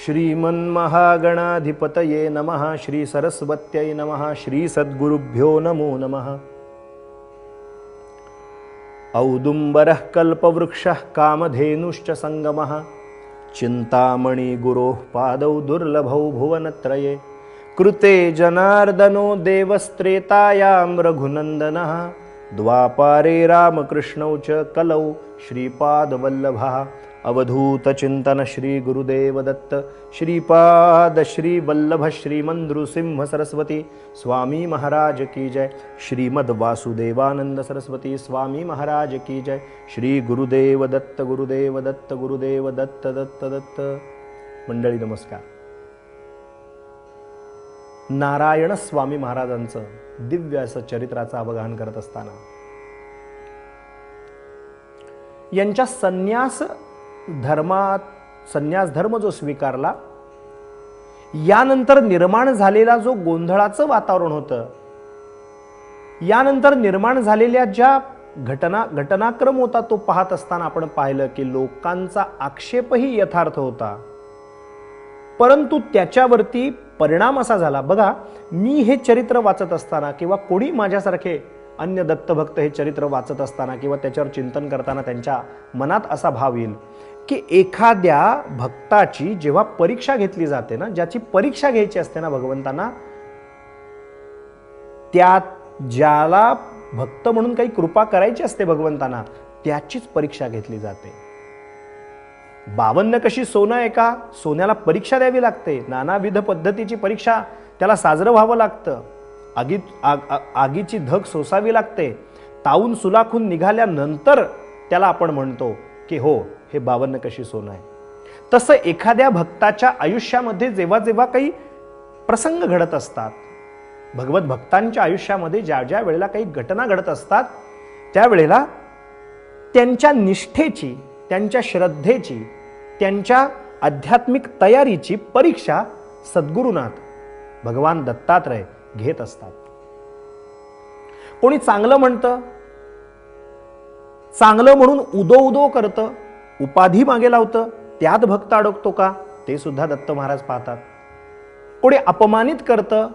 श्रीमन्महागणाधिपतये नमः। श्री सरस्वत्यै नमः। श्री सद्गुरुभ्यो नमो नमः। औदुम्बरः कल्पवृक्षः कामधेनुश्च संगमः चिन्तामणि गुरोः पादौ दुर्लभौ भुवनत्रये कृते जनार्दनो देवस्त्रेतायां रघुनन्दनः द्वापारे रामकृष्णौ च कलौ श्रीपादवल्लभः अवधूत चिंतन श्री गुरुदेव दत्त श्रीपाद श्री वल्लभ श्रीमंद्रुसिंह सरस्वती स्वामी महाराज की जय। श्रीमद वासुदेवानंद सरस्वती स्वामी महाराज की जय। श्री गुरुदेव दत्त गुरुदेव दत्त गुरुदेव दत्त दत्त दत्त। मंडळी नमस्कार। नारायण स्वामी महाराजांचं दिव्य असं चरित्राचं अवगाहन करत असताना यांच्या संन्यास धर्म जो स्वीकारला यानंतर निर्माण झालेला जो गोंधळाचं वातावरण होतं, यानंतर निर्माण झालेल्या ज्या घटनाक्रम होता तो पाहत असताना आपण पाहिलं की लोकांचा आक्षेपही यथार्थ होता, परंतु त्याच्यावरती परिणाम असा झाला। बघा, मी हे चरित्र वाचत असताना किंवा कोणी माझ्यासारखे अन्य दत्तभक्त हे चरित्र वाचत असताना किंवा त्याच्यावर चिंतन करताना त्यांच्या मनात असा भाव येईल की एखाद्या भक्ताची जेव्हा परीक्षा घेतली जाते ना, ज्याची परीक्षा घ्यायची असते ना भगवंतांना, त्या ज्याला भक्त म्हणून काही कृपा करायची असते भगवंतांना, त्याचीच परीक्षा घेतली जाते। 52 कशी सोनं आहे का, सोन्याला परीक्षा द्यावी लागते, नानाविध पद्धतीची परीक्षा त्याला साजरं व्हावं लागतं, आगीची धग सोसावी लागते, तावून सुलाखून निघाल्यानंतर त्याला आपण म्हणतो की हो हे 52 कशी सोनं आहे। तसं एखाद्या भक्ताच्या आयुष्यामध्ये जेव्हा जेव्हा काही प्रसंग घडत असतात, भगवत भक्तांच्या आयुष्यामध्ये ज्या ज्या वेळेला काही घटना घडत असतात, त्यावेळेला त्यांच्या निष्ठेची, त्यांच्या श्रद्धेची, त्यांच्या आध्यात्मिक तयारीची परीक्षा सद्गुरुनाथ भगवान दत्तात्रय घेत असतात। कोणी चांगलं म्हणतं, चांगलं म्हणून उदो उदो करतं, उपाधी मागे लावतं, त्यात भक्त अडकतो का ते सुद्धा दत्त महाराज पाहतात। कोणी अपमानित करतं,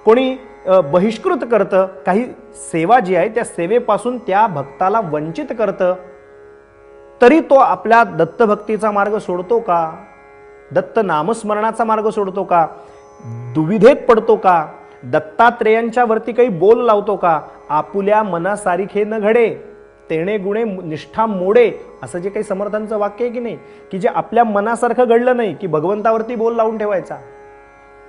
कोणी बहिष्कृत करतं, काही सेवा जी आहे त्या सेवेपासून त्या भक्ताला वंचित करतं, तरी तो आपल्या दत्तभक्तीचा मार्ग सोडतो का, दत्त नामस्मरणाचा मार्ग सोडतो का, दुविधेत पडतो का, दत्तात्रेयांच्या वरती काही बोल लावतो का, आपुल्या मनासारिखे न घडे तेणे गुणे निष्ठा मोडे, असं जे काही समर्थांचं वाक्य आहे की नाही, की जे आपल्या मनासारखं घडलं नाही की भगवंतावरती बोल लावून ठेवायचा,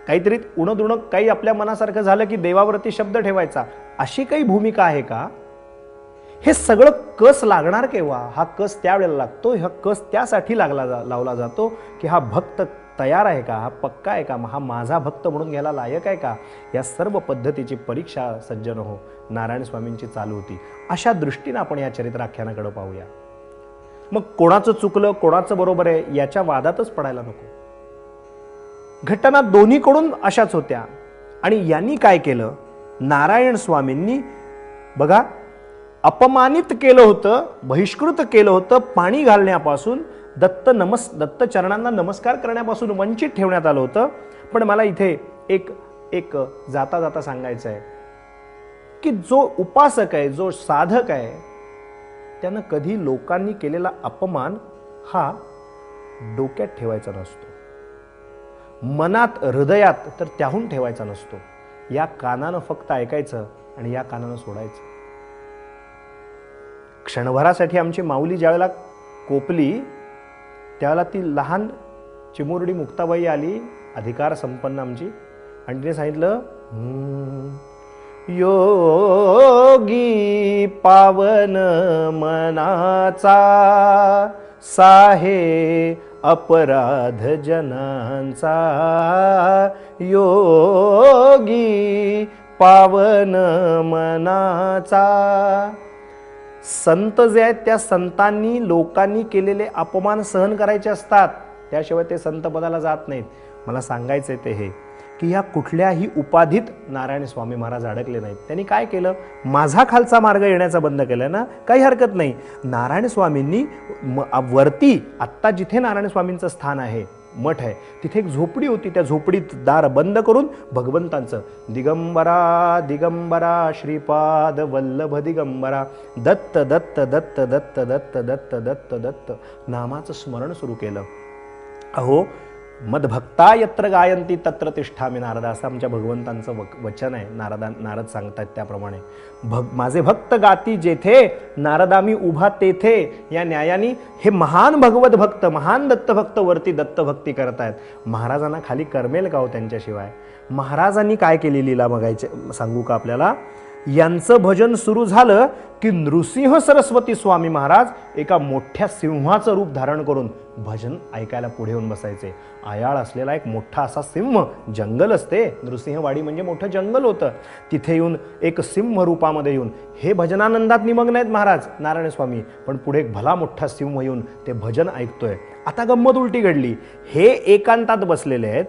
काहीतरी उणं काही आपल्या मनासारखं झालं की देवावरती शब्द ठेवायचा, अशी काही भूमिका आहे का? हे सगळं कस लागणार केव्हा? हा कस त्यावेळेला लागतो, हा कस त्यासाठी लावला जातो की हा भक्त तयार आहे का, हा पक्का आहे का, हा माझा भक्त म्हणून घ्यायला लायक आहे का, या सर्व पद्धतीची परीक्षा सज्जन हो नारायण स्वामींची चालू होती। अशा दृष्टीने आपण या चरित्राख्यानाकडे पाहूया। मग कोणाचं चुकलं कोणाचं बरोबर आहे याच्या वादातच पडायला नको। घटना दोन्हीकडून अशाच होत्या आणि यांनी काय केलं, नारायण स्वामींनी बघा अपमानित केलं होतं, बहिष्कृत केलं होतं, पाणी घालण्यापासून दत्त चरणांना नमस्कार करण्यापासून वंचित ठेवण्यात आलं होतं। पण मला इथे एक जाता जाता सांगायचं आहे की जो उपासक आहे, जो साधक आहे, त्यानं कधी लोकांनी केलेला अपमान हा डोक्यात ठेवायचा नसतो, मनात हृदयात तर त्याहून ठेवायचा नसतो। या कानानं फक्त ऐकायचं आणि या कानानं सोडायचं। क्षणभरासाठी आमची माऊली ज्यावेळेला कोपली त्यावेळेला ती लहान चिमुरडी मुक्ताबाई आली, अधिकार संपन्न आमची, आणि तिने सांगितलं, योगी पावन मनाचा साहे अपराध जनांचा, योगी पावन मनाचा। संत जे आहेत त्या संतांनी लोकांनी केलेले अपमान सहन करायचे असतात, त्याशिवाय ते संत पदाला जात नाहीत। मला सांगायचंय ते हे की ह्या कुठल्याही उपाधीत नारायण स्वामी महाराज अडकले नाहीत। त्यांनी काय केलं, माझा खालचा मार्ग येण्याचा बंद केला ना, काही हरकत नाही। नारायण स्वामींनी वरती आत्ता जिथे नारायण स्वामींचं स्थान आहे मठ आहे, तिथे एक झोपडी होती. त्या झोपडीत दार बंद करून भगवंतांचं दिगंबरा दिगंबरा श्रीपाद वल्लभ दिगंबरा दत्त दत्त दत्त दत्त दत्त दत्त दत्त दत्त नामाचं स्मरण सुरू केलं. अहो, मदभक्ता यत्र गायंती तत्र तिष्ठामि नारदा, असं आमच्या भगवंतांचं वचन आहे. नारद सांगतात त्याप्रमाणे माझे भक्त गाती जेथे, नारदा मी उभा तेथे. या न्यायाने हे महान भगवत भक्त, महान दत्तभक्त वरती दत्तभक्ती करतायत. महाराजांना खाली करमेल का हो त्यांच्याशिवाय? महाराजांनी काय केली लीला बघायचे सांगू का आपल्याला? यांचं भजन सुरू झालं की नृसिंह सरस्वती स्वामी महाराज एका मोठ्या सिंहाचं रूप धारण करून भजन ऐकायला पुढे येऊन बसायचे. आयाळ असलेला एक मोठा असा सिंह, जंगल असते, नृसिंहवाडी म्हणजे मोठं जंगल होतं, तिथे येऊन एक सिंह रूपामध्ये येऊन हे भजनानंदात निमग्न आहेत महाराज नारायण स्वामी, पण पुढे एक भला मोठा सिंह येऊन ते भजन ऐकतोय. आता गंमत उलटी घडली. हे एकांतात बसलेले आहेत,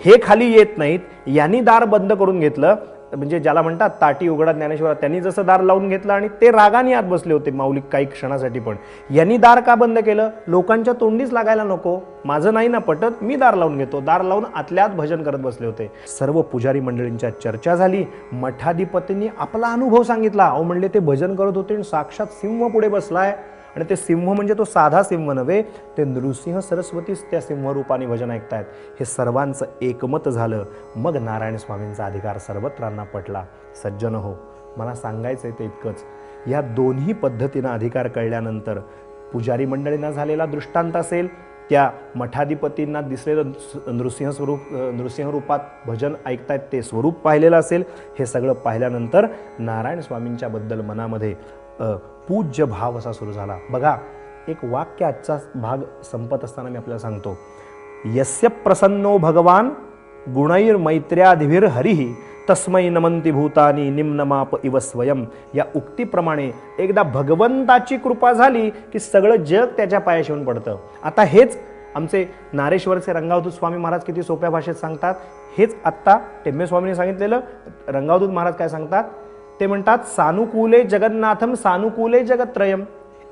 हे खाली येत नाहीत. यांनी दार बंद करून घेतलं, म्हणजे ज्याला म्हणतात ताटी उघडा ज्ञानेश्वर, त्यांनी जसं दार लावून घेतलं आणि ते रागाने आत बसले होते माऊली काही क्षणासाठी. पण यांनी दार का बंद केलं? लोकांच्या तोंडीच लागायला नको, माझं नाही ना पटत, मी दार लावून घेतो. दार लावून आतल्यात भजन करत बसले होते. सर्व पुजारी मंडळींच्या चर्चा झाली. मठाधिपतींनी आपला अनुभव सांगितला. अहो म्हणले ते भजन करत होते आणि साक्षात सिंह पुढे बसलाय, आणि ते सिंह म्हणजे तो साधा सिंह नव्हे, ते नृसिंह सरस्वतीच त्या सिंहरूपाने भजन ऐकतायत. हे सर्वांचं एकमत झालं. मग नारायण स्वामींचा अधिकार सर्वत्रांना पटला. सज्जन हो, मला सांगायचंय ते इतकंच, या दोन्ही पद्धतीनं अधिकार कळल्यानंतर पुजारी मंडळींना झालेला दृष्टांत असेल, त्या मठाधिपतींना दिसलेलं नृसिंह रूपात भजन ऐकतायत ते स्वरूप पाहिलेलं असेल. हे सगळं पाहिल्यानंतर नारायण स्वामींच्या बद्दल मनामध्ये पूज्य भाव असा सुरू झाला. बघा, एक वाक्य आजचा भाग संपत असताना मी आपल्याला सांगतो. यस्य प्रसन्नो भगवान गुणैर्मैत्र्याधिभिर हरिः तस्मै नमन्ति भूतानि निम्नमाप इव स्वयं. या उक्तीप्रमाणे एकदा भगवंताची कृपा झाली की सगळं जग त्याच्या पायाशी येऊन पडतं. आता हेच आमचे नारेश्वरचे रंगावधूत स्वामी महाराज किती सोप्या भाषेत सांगतात. हेच आत्ता टेंबे स्वामींनी सांगितलेलं रंगावधूत महाराज काय सांगतात ते म्हणतात, सानुकूले जगन्नाथम सानुकूले जगत्रयम.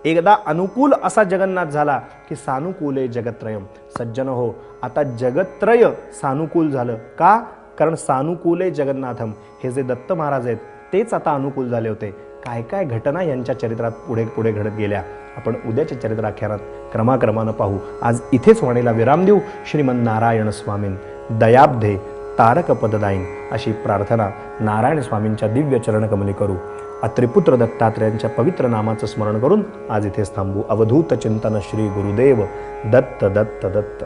एकदा अनुकूल असा जगन्नाथ झाला की सानुकूले जगत्रयम. सज्जन हो, आता जगत्रय सानुकूल झालं का? कारण सानुकूले जगन्नाथम हे जे दत्त महाराज आहेत तेच आता अनुकूल झाले होते. काय काय घटना यांच्या चरित्रात पुढे पुढे घडत गेल्या आपण उद्याच्या चरित्राख्यानात क्रमाक्रमानं पाहू. आज इथेच वाणीला विराम देऊ. श्रीमन नारायण स्वामीं दयाब्धे तारक पददायीन अशी प्रार्थना नारायण स्वामींच्या दिव्य चरणकमली करू. अत्रिपुत्र दत्तात्रेयांच्या पवित्र नामाचं स्मरण करून आज इथेच थांबू. अवधूत चिंतन श्री गुरुदेव दत्त दत्त दत्त.